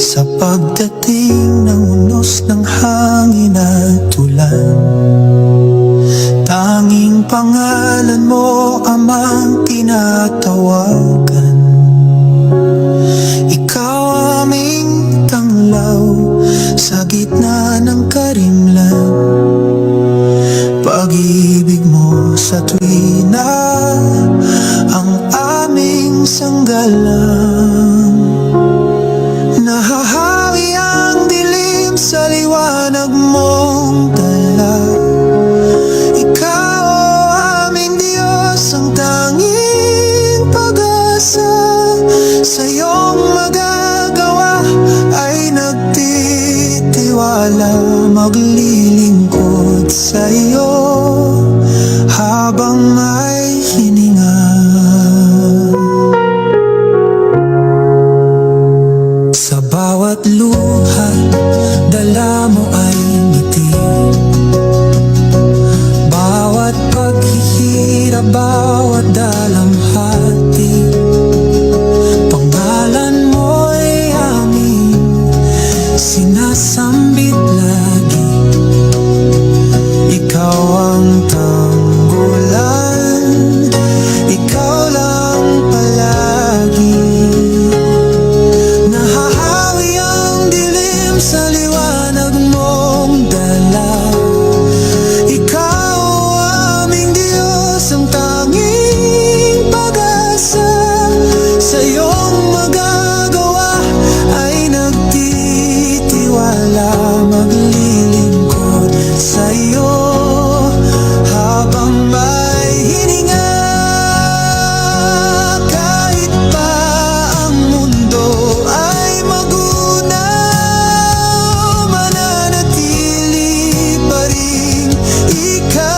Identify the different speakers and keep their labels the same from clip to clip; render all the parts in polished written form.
Speaker 1: Sa pagdating ng unos ng hangin at ulan, tanging pangalan mo amang tinatawagan. Ikaw aming tanglaw sa gitna ng karimlan. Pag-ibig mo sa tuwina ang aming sanggalang. Nahahawi ang dilim sa liwanag mong dala. Ikaw aming Diyos, ang tanging pag-asa. Sa iyong magagawa ay nagtitiwala, maglilingkod sa iyo habang may hininga. Sa bawat luha, dala mo ay ngiti. Bawat paghihirap, bawat dalamhati, pangalan mo'y aming sinasambit lagi. Ikaw ang tanggulan, ikaw lang palagi. Nahahawi ang dilim sa liwanag mong dala. Ikaw aming Diyos, ang tanging pag-asa. Sa iyong magagawa ay nagtitiwala, maglilingkod sa iyo habang may hininga. Kahit pa ang mundo ay magunaw, mananatili pa rin ikaw.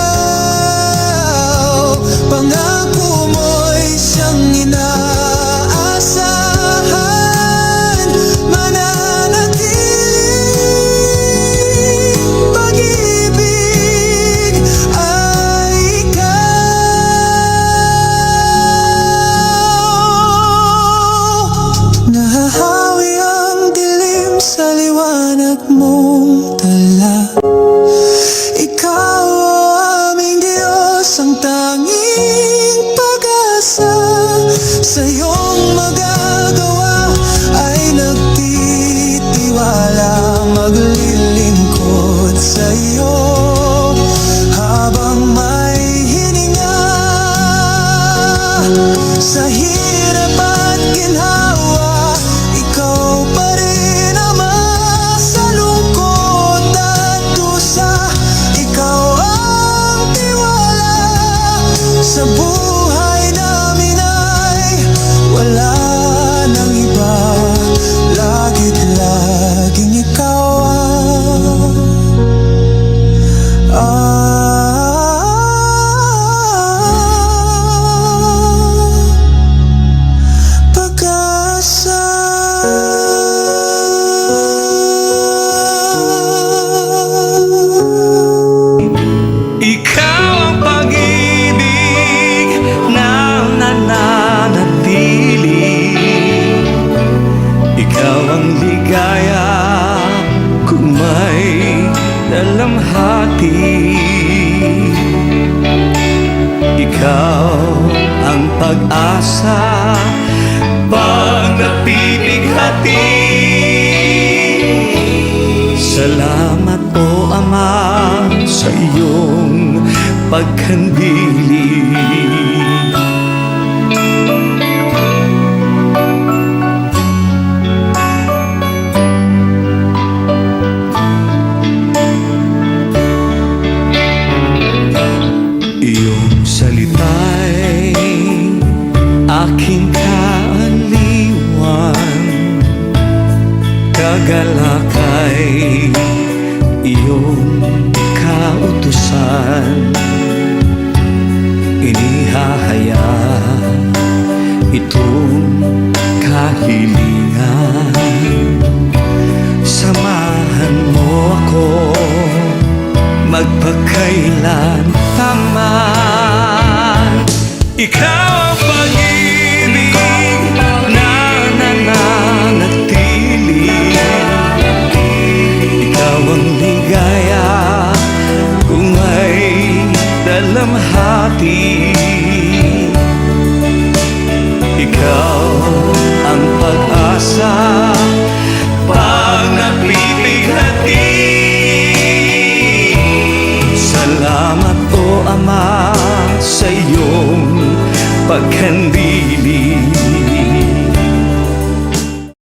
Speaker 1: Pangako mo'y siyang inaasahan, mananatiling pag-ibig ay ikaw. Nahahawi ang dilim sa liwanag mong dala. Ikaw aming Diyos, ang tanging pag-asa. Sa iyong magagawa ay nagtitiwala, maglilingkod sa iyo habang may hininga. Sa hirap at ginhawa, ikaw pa rin Ama. Sa lungkot at dusa, ikaw ang tiwala. Sa buhay namin ay wala nang iba, lagit laging ikaw pag-asa.
Speaker 2: Ikaw ang pag-ibig na nananatili. Ikaw ang ligaya kung may dalamhati. Ikaw ang pag-asa pag napipighati. Salamat o Ama sa iyong pagkandili. Iyong salita'y aking kaaliwan, kagalakay iyong kautusan. Inihahaya itong kahilingan. Samahan mo ako magpakailan paman. Ikaw ang pag-ibig na nananatili. dalamhati. Ikaw ang pag-asa